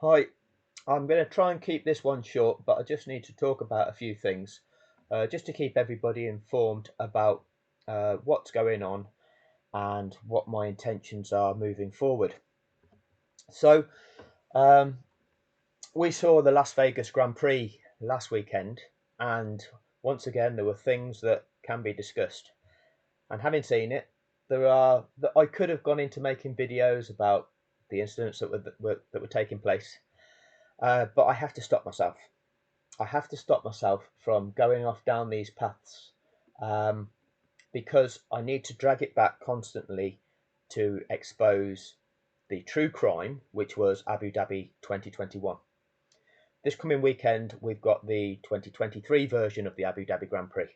Hi, I'm going to try and keep this one short, but I just need to talk about a few things just to keep everybody informed about what's going on and what my intentions are moving forward. So, um, we saw the Las Vegas Grand Prix last weekend, and once again, there were things that can be discussed. And having seen it, there are that I could have gone into making videos about the incidents that were taking place, but I have to stop myself. I have to stop myself from going off down these paths um, because I need to drag it back constantly to expose the true crime, which was Abu Dhabi 2021. This coming weekend, we've got the 2023 version of the Abu Dhabi Grand Prix.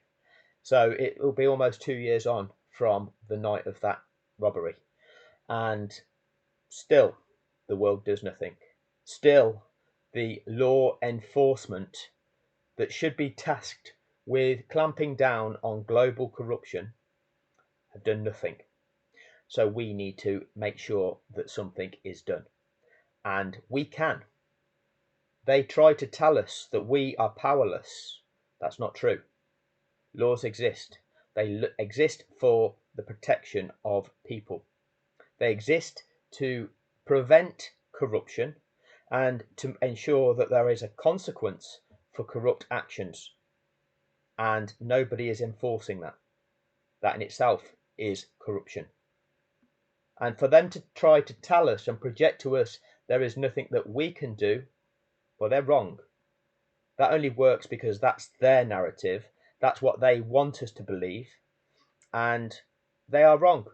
So it will be almost 2 years on from the night of that robbery. And still, the world does nothing. Still, the law enforcement that should be tasked with clamping down on global corruption have done nothing. So we need to make sure that something is done. And we can. They try to tell us that we are powerless. That's not true. Laws exist. They exist for the protection of people. They exist to prevent corruption and to ensure that there is a consequence for corrupt actions. And nobody is enforcing that. That in itself is corruption. And for them to try to tell us and project to us there is nothing that we can do, well, they're wrong. That only works because that's their narrative. That's what they want us to believe. And they are wrong.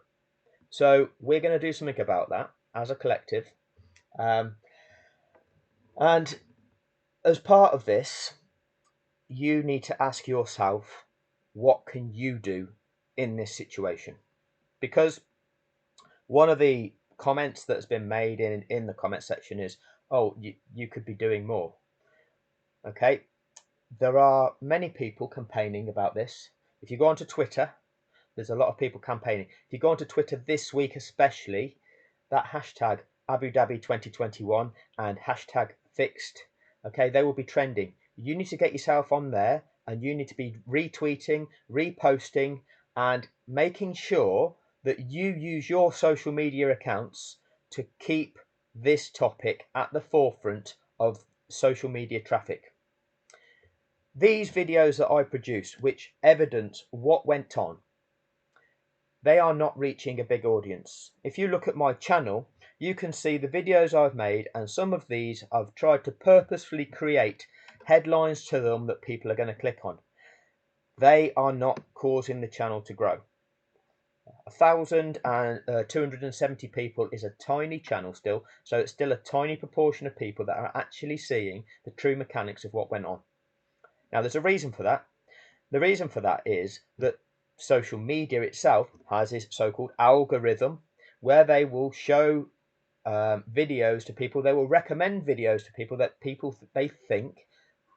So we're going to do something about that as a collective. Um, and as part of this, you need to ask yourself, what can you do in this situation? Because one of the comments that's been made in the comment section is, oh, you could be doing more. Okay, there are many people campaigning about this. If you go onto Twitter, there's a lot of people campaigning. If you go onto Twitter this week especially, that hashtag Abu Dhabi 2021 and hashtag fixed, okay, they will be trending. You need to get yourself on there and you need to be retweeting, reposting, and making sure that you use your social media accounts to keep this topic at the forefront of social media traffic. These videos that I produce, which evidence what went on, they are not reaching a big audience. If you look at my channel, you can see the videos I've made, and some of these I've tried to purposefully create headlines to them that people are going to click on. They are not causing the channel to grow. 1,270 people is a tiny channel still, so it's still a tiny proportion of people that are actually seeing the true mechanics of what went on. Now, there's a reason for that. The reason for that is that social media itself has this so-called algorithm where they will show videos to people. They will recommend videos to people that they think,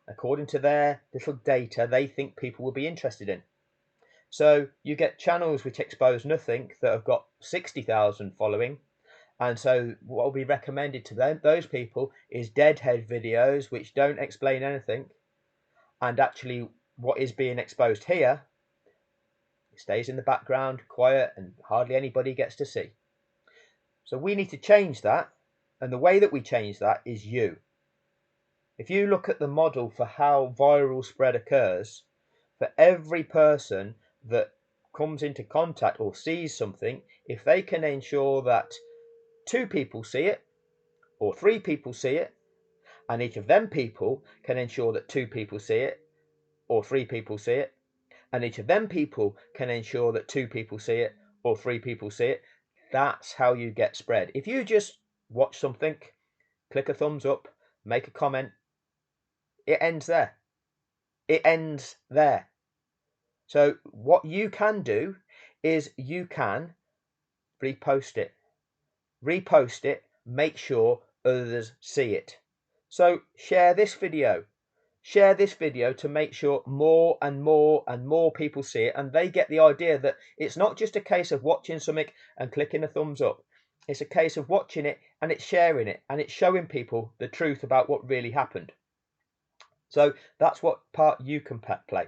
according to their little data, they think people will be interested in. So you get channels which expose nothing that have got 60,000 following. And so what will be recommended to those people is deadhead videos which don't explain anything. And actually what is being exposed here stays in the background, quiet, and hardly anybody gets to see. So we need to change that. And the way that we change that is you. If you look at the model for how viral spread occurs, for every person that comes into contact or sees something, if they can ensure that two people see it or three people see it, and each of them people can ensure that two people see it or three people see it, and each of them people can ensure that two people see it or three people see it, that's how you get spread. If you just watch something, click a thumbs up, make a comment, it ends there. It ends there. So what you can do is you can repost it. Repost it, make sure others see it. So share this video. Share this video to make sure more and more and more people see it, and they get the idea that it's not just a case of watching something and clicking a thumbs up. It's a case of watching it and it's sharing it and it's showing people the truth about what really happened. So that's what part you can play.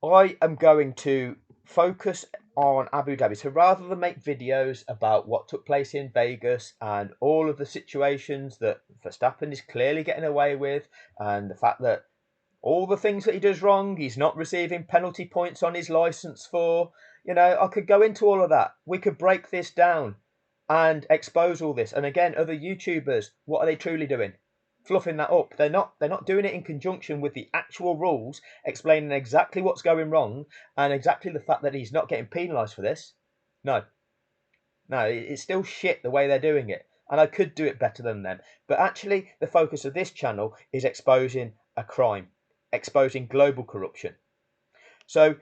I am going to focus on Abu Dhabi. So rather than make videos about what took place in Vegas and all of the situations that Verstappen is clearly getting away with, and the fact that all the things that he does wrong, he's not receiving penalty points on his license for, I could go into all of that. We could break this down and expose all this. And again, other YouTubers, what are they truly doing? Fluffing that up. They're not doing it in conjunction with the actual rules, explaining exactly what's going wrong and exactly the fact that he's not getting penalised for this. No, it's still shit the way they're doing it, and I could do it better than them. But actually, the focus of this channel is exposing a crime, exposing global corruption. So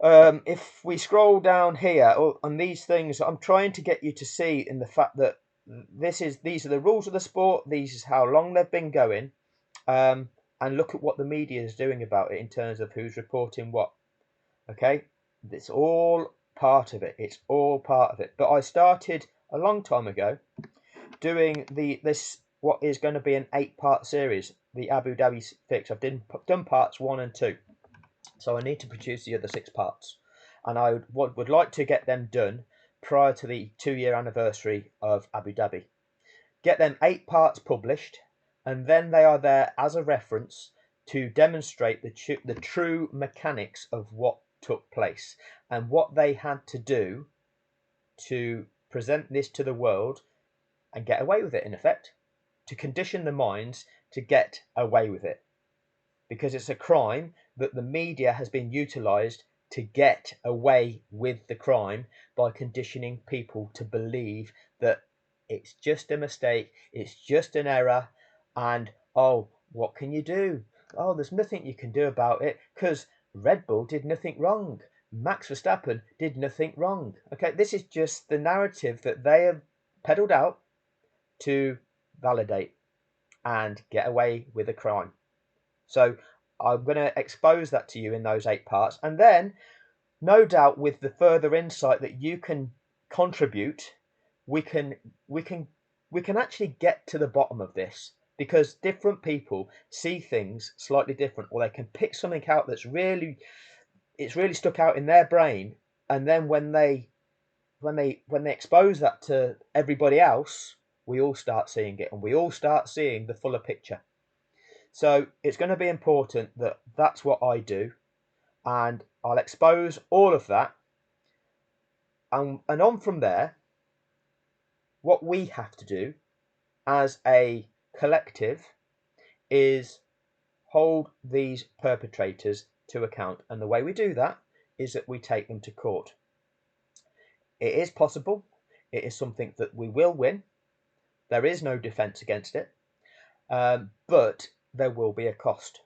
if we scroll down here on these things, I'm trying to get you to see in the fact that these are the rules of the sport. These is how long they've been going, and look at what the media is doing about it in terms of who's reporting what. Okay, it's all part of it. It's all part of it. But I started a long time ago doing this what is going to be an 8-part series, the Abu Dhabi fix. I've done parts 1 and 2. So I need to produce the other 6 parts, and I would like to get them done prior to the 2-year anniversary of Abu Dhabi. Get them 8 parts published, and then they are there as a reference to demonstrate the true mechanics of what took place and what they had to do to present this to the world and get away with it, in effect, to condition the minds to get away with it. Because it's a crime that the media has been utilised to get away with the crime by conditioning people to believe that it's just a mistake, it's just an error, and oh, what can you do? Oh, there's nothing you can do about it because Red Bull did nothing wrong. Max Verstappen did nothing wrong. Okay, this is just the narrative that they have peddled out to validate and get away with a crime. So I'm going to expose that to you in those 8 parts, and then no doubt with the further insight that you can contribute, we can actually get to the bottom of this, because different people see things slightly different, or they can pick something out that's really stuck out in their brain, and then when they expose that to everybody else, we all start seeing it, and we all start seeing the fuller picture. So it's going to be important that that's what I do, and I'll expose all of that. And on from there, what we have to do as a collective is hold these perpetrators to account. And the way we do that is that we take them to court. It is possible. It is something that we will win. There is no defence against it. But there will be a cost.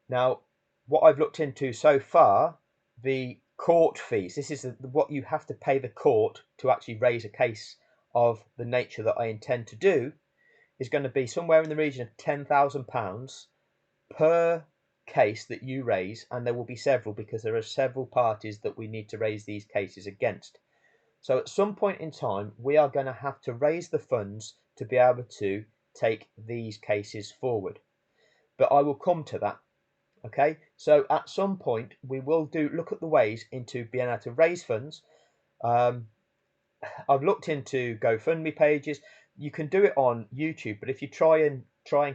Now, what I've looked into so far, the court fees, this is what you have to pay the court to actually raise a case of the nature that I intend to do, is going to be somewhere in the region of £10,000 per case that you raise, and there will be several, because there are several parties that we need to raise these cases against. So at some point in time, we are going to have to raise the funds to be able to take these cases forward. But I will come to that. Okay, so at some point we will look at the ways into being able to raise funds. I've looked into GoFundMe pages. You can do it on YouTube, but if you try and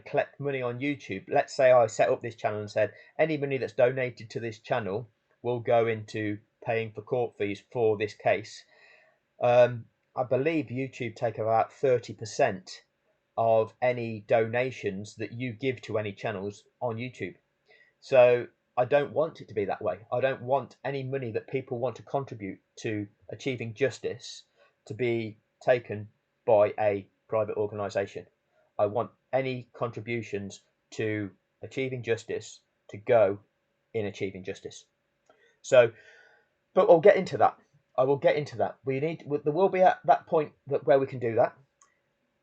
collect money on YouTube, let's say I set up this channel and said any money that's donated to this channel will go into paying for court fees for this case. I believe YouTube take about 30% of any donations that you give to any channels on YouTube. So I don't want it to be that way. I don't want any money that people want to contribute to achieving justice to be taken by a private organisation. I want any contributions to achieving justice to go in achieving justice. So, but I'll get into that. I will get into that. There will be at that point where we can do that.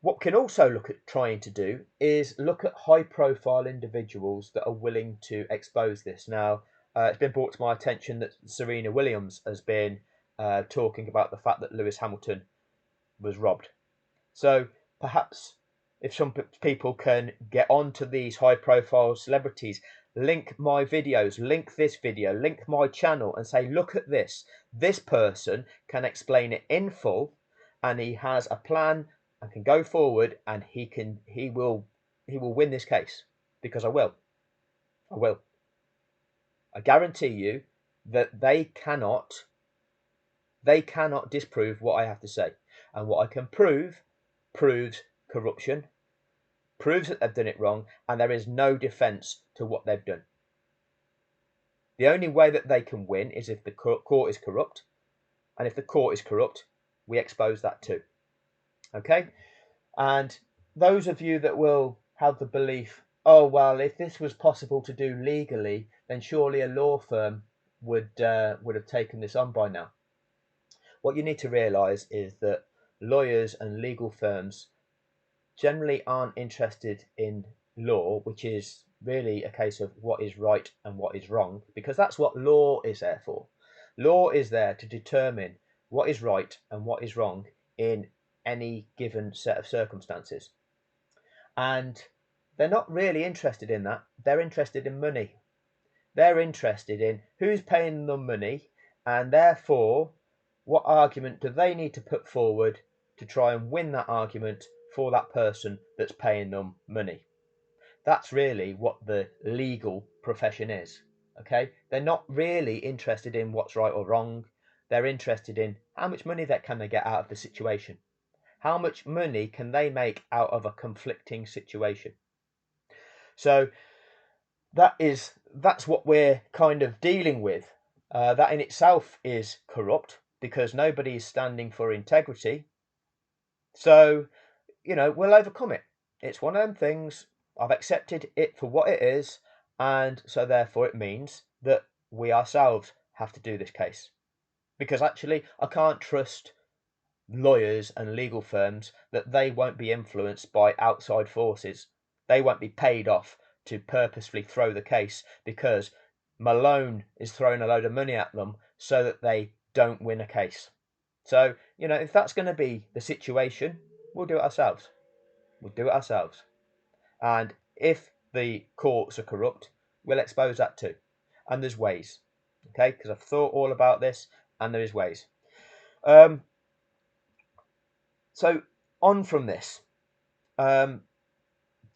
What we can also look at trying to do is look at high-profile individuals that are willing to expose this. Now, it's been brought to my attention that Serena Williams has been talking about the fact that Lewis Hamilton was robbed. So perhaps if some people can get onto these high profile celebrities, link my videos, link this video, link my channel and say, look at this. This person can explain it in full and he has a plan and can go forward and he will win this case, because I will. I guarantee you that they cannot disprove what I have to say. And what I can prove proves corruption, proves that they've done it wrong, and there is no defence to what they've done. The only way that they can win is if the court is corrupt, and if the court is corrupt, we expose that too. Okay? And those of you that will have the belief, oh well, if this was possible to do legally, then surely a law firm would have taken this on by now. What you need to realise is that lawyers and legal firms generally aren't interested in law, which is really a case of what is right and what is wrong, because that's what law is there for. Law is there to determine what is right and what is wrong in any given set of circumstances. And they're not really interested in that. They're interested in money. They're interested in who's paying them money, and therefore what argument do they need to put forward to try and win that argument for that person that's paying them money. That's really what the legal profession is. Okay, they're not really interested in what's right or wrong. They're interested in how much money can they get out of the situation. How much money can they make out of a conflicting situation? So that's what we're kind of dealing with. That in itself is corrupt, because nobody is standing for integrity. So, we'll overcome it. It's one of them things. I've accepted it for what it is, and so therefore it means that we ourselves have to do this case. Because actually, I can't trust lawyers and legal firms that they won't be influenced by outside forces. They won't be paid off to purposefully throw the case because Malone is throwing a load of money at them so that they don't win a case. So, if that's going to be the situation, we'll do it ourselves. And if the courts are corrupt, we'll expose that too. And there's ways, okay? Because I've thought all about this, and there is ways. So on from this,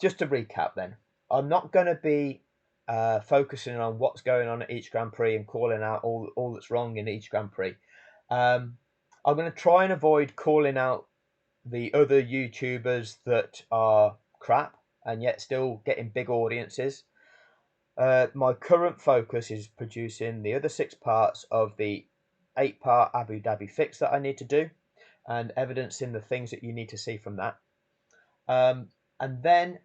just to recap then, I'm not going to be focusing on what's going on at each Grand Prix and calling out all that's wrong in each Grand Prix. I'm going to try and avoid calling out the other YouTubers that are crap and yet still getting big audiences. My current focus is producing the other 6 parts of the 8-part Abu Dhabi fix that I need to do, and evidencing the things that you need to see from that. And then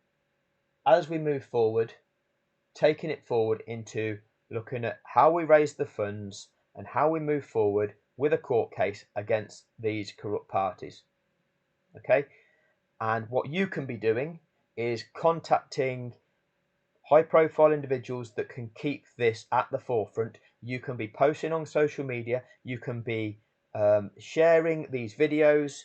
as we move forward, taking it forward into looking at how we raise the funds and how we move forward with a court case against these corrupt parties. Okay? And what you can be doing is contacting high profile individuals that can keep this at the forefront. You can be posting on social media. You can be sharing these videos,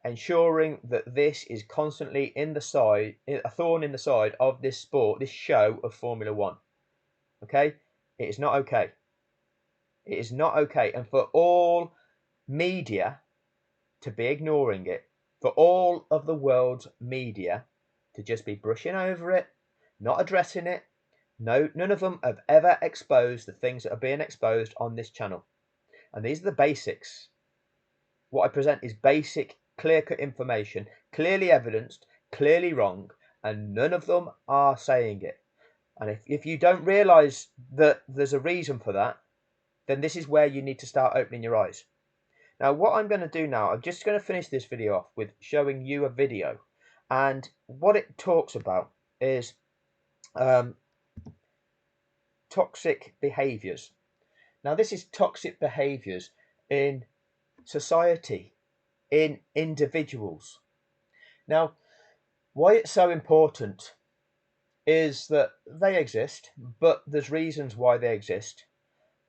ensuring that this is constantly a thorn in the side of this sport, this show of Formula One. Okay? It is not okay. It is not okay. And for all media to be ignoring it, for all of the world's media to just be brushing over it, not addressing it. No, none of them have ever exposed the things that are being exposed on this channel. And these are the basics. What I present is basic, clear-cut information, clearly evidenced, clearly wrong, and none of them are saying it. And if you don't realise that there's a reason for that, then this is where you need to start opening your eyes. Now, what I'm going to do now, I'm just going to finish this video off with showing you a video. And what it talks about is toxic behaviours. Now, this is toxic behaviours in society, in individuals. Now, why it's so important is that they exist, but there's reasons why they exist.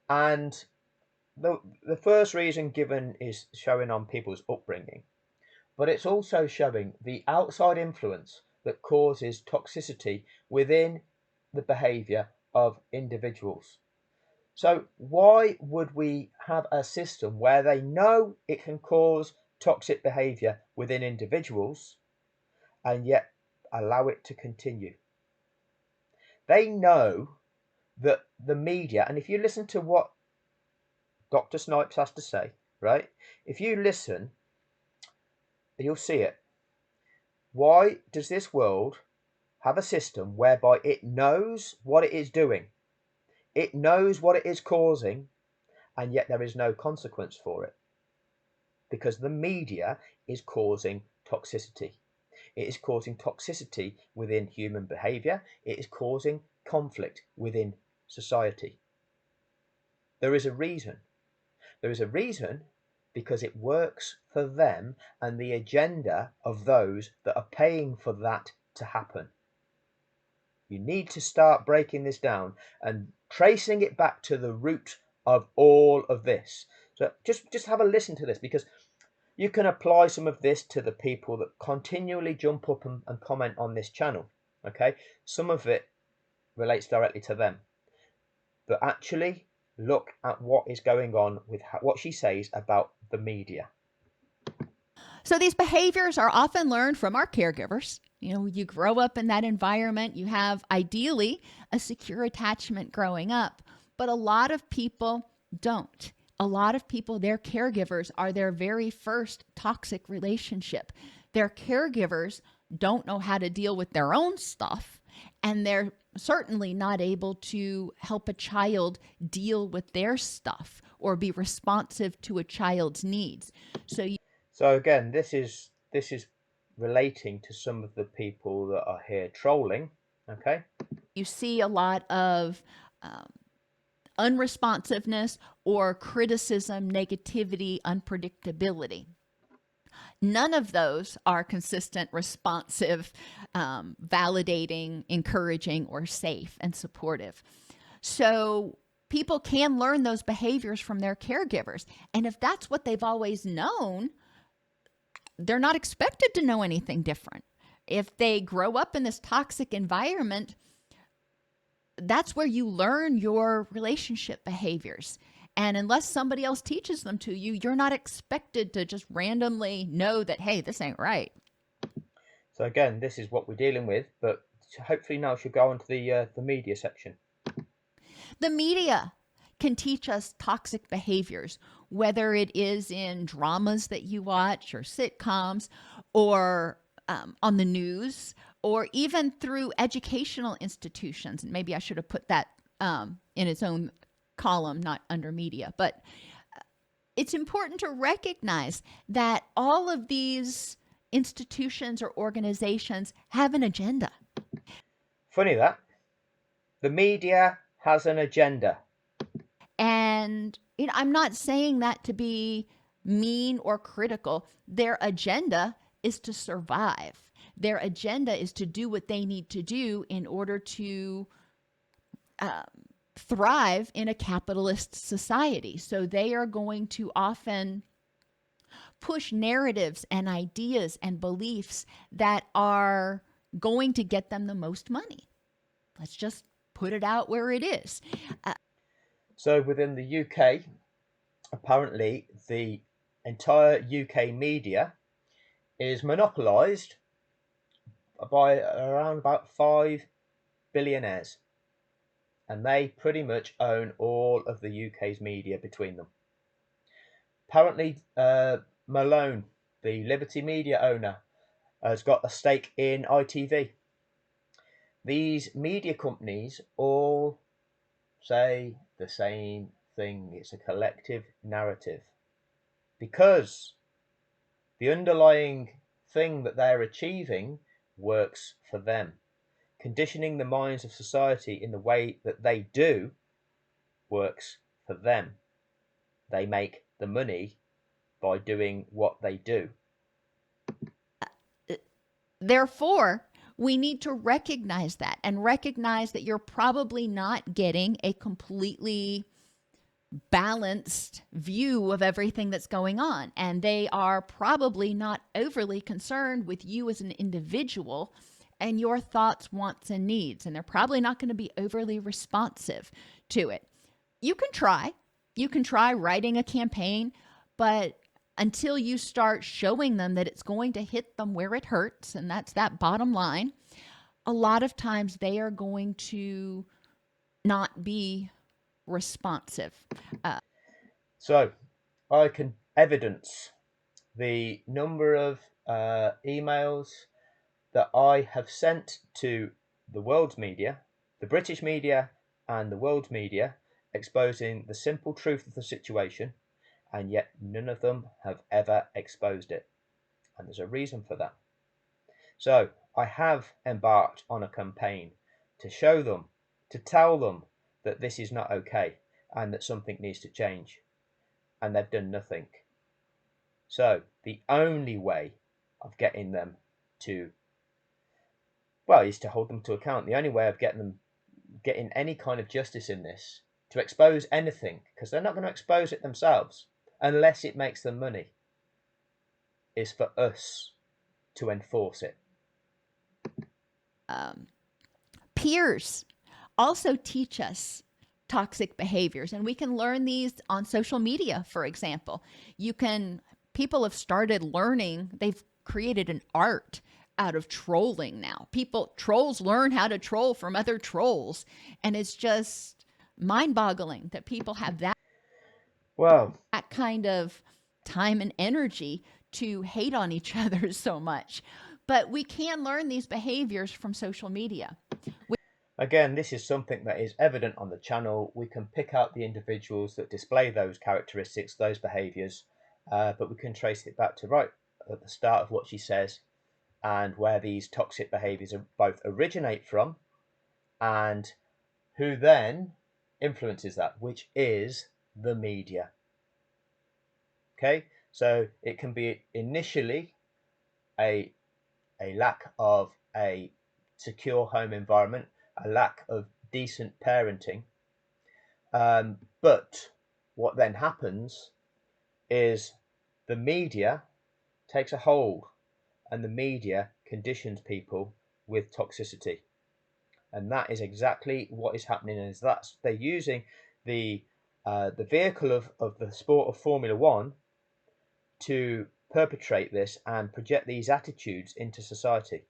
And the first reason given is showing on people's upbringing. but it's also showing the outside influence that causes toxicity within the behaviour of individuals. So why would we have a system where they know it can cause toxic behaviour within individuals and yet allow it to continue? They know that the media, and if you listen to what Dr. Snipes has to say, right? If you listen, you'll see it. Why does this world have a system whereby it knows what it is doing? It knows what it is causing, and yet there is no consequence for it. Because the media is causing toxicity. It is causing toxicity within human behaviour. It is causing conflict within society. There is a reason. There is a reason because it works for them and the agenda of those that are paying for that to happen. You need to start breaking this down and tracing it back to the root of all of this. So just have a listen to this, because you can apply some of this to the people that continually jump up and comment on this channel. Okay, some of it relates directly to them, but actually look at what is going on with what she says about the media. So these behaviors are often learned from our caregivers. You know, you grow up in that environment, you have ideally a secure attachment growing up, but a lot of people don't. A lot of people, their caregivers are their very first toxic relationship. Their caregivers don't know how to deal with their own stuff, and they're certainly not able to help a child deal with their stuff or be responsive to a child's needs. So again, this is relating to some of the people that are here trolling. Okay, you see a lot of unresponsiveness or criticism, negativity, unpredictability. None of those are consistent, responsive, validating, encouraging, or safe and supportive. So people can learn those behaviors from their caregivers. And if that's what they've always known, they're not expected to know anything different. If they grow up in this toxic environment, that's where you learn your relationship behaviors. And unless somebody else teaches them to you, you're not expected to just randomly know that, hey, this ain't right. So again, this is what we're dealing with, but hopefully now she'll go on to the media section. The media can teach us toxic behaviors, whether it is in dramas that you watch or sitcoms or on the news, or even through educational institutions. And maybe I should have put that in its own column, not under media. But it's important to recognize that all of these institutions or organizations have an agenda. Funny that. The media has an agenda. And I'm not saying that to be mean or critical. Their agenda is to survive. Their agenda is to do what they need to do in order to thrive in a capitalist society. So they are going to often push narratives and ideas and beliefs that are going to get them the most money. Let's just put it out where it is. So within the UK, apparently the entire UK media is monopolised by around about 5 billionaires, and they pretty much own all of the UK's media between them. Apparently, Malone, the Liberty Media owner, has got a stake in ITV. These media companies all say the same thing. It's a collective narrative, because the underlying thing that they're achieving works for them. Conditioning the minds of society in the way that they do works for them. They make the money by doing what they do. Therefore, we need to recognize that and recognize that you're probably not getting a completely balanced view of everything that's going on. And they are probably not overly concerned with you as an individual and your thoughts, wants, and needs. And they're probably not going to be overly responsive to it. You can try. You can try writing a campaign, but until you start showing them that it's going to hit them where it hurts, and that's that bottom line, a lot of times they are going to not be responsive. So I can evidence the number of emails that I have sent to the world's media, the British media and the world's media, exposing the simple truth of the situation, and yet none of them have ever exposed it. And there's a reason for that. So I have embarked on a campaign to show them, to tell them that this is not okay and that something needs to change. And they've done nothing. So the only way of getting them to, well, is to hold them to account. The only way of getting any kind of justice in this, to expose anything, because they're not going to expose it themselves unless it makes them money, is for us to enforce it. Peers also teach us toxic behaviors, and we can learn these on social media. For example, people have started learning, they've created an art out of trolling now. Trolls learn how to troll from other trolls, and it's just mind-boggling that people have that Well, kind of time and energy to hate on each other so much. But we can learn these behaviors from social media. again, this is something that is evident on the channel. We can pick out the individuals that display those characteristics, those behaviours, but we can trace it back to right at the start of what she says and where these toxic behaviours both originate from and who then influences that, which is the media. Okay, so it can be initially a lack of a secure home environment, a lack of decent parenting. But what then happens is the media takes a hold, and the media conditions people with toxicity. And that is exactly what is happening. Is that they're using the vehicle of the sport of Formula One to perpetrate this and project these attitudes into society,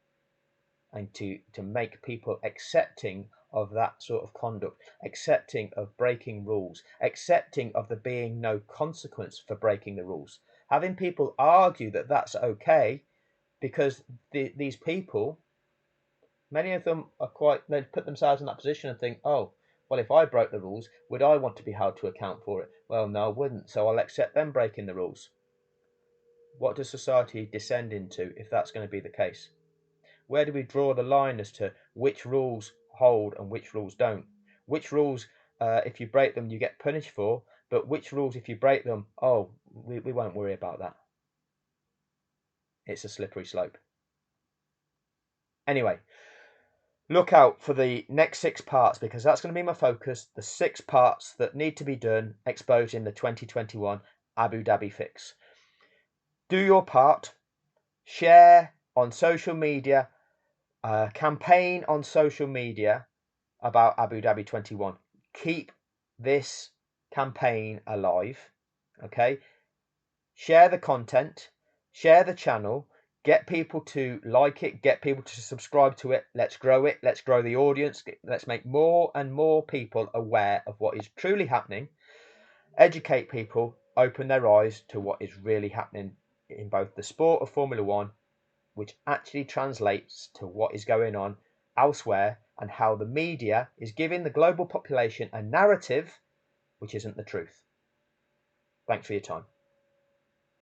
and to make people accepting of that sort of conduct, accepting of breaking rules, accepting of there being no consequence for breaking the rules, having people argue that that's okay because these people, many of them they put themselves in that position and think, oh, well, if I broke the rules, would I want to be held to account for it? Well, no, I wouldn't, so I'll accept them breaking the rules. What does society descend into if that's going to be the case? Where do we draw the line as to which rules hold and which rules don't? Which rules, if you break them, you get punished for, but which rules, if you break them, oh, we won't worry about that. It's a slippery slope. Anyway, look out for the next 6 parts, because that's going to be my focus. The 6 parts that need to be done exposing the 2021 Abu Dhabi fix. Do your part. Share on social media. Campaign on social media about Abu Dhabi 21. Keep this campaign alive. Okay. Share the content. Share the channel. Get people to like it, get people to subscribe to it. Let's grow it. Let's grow the audience. Let's make more and more people aware of what is truly happening. Educate people, open their eyes to what is really happening in both the sport of Formula One, which actually translates to what is going on elsewhere, and how the media is giving the global population a narrative which isn't the truth. Thanks for your time.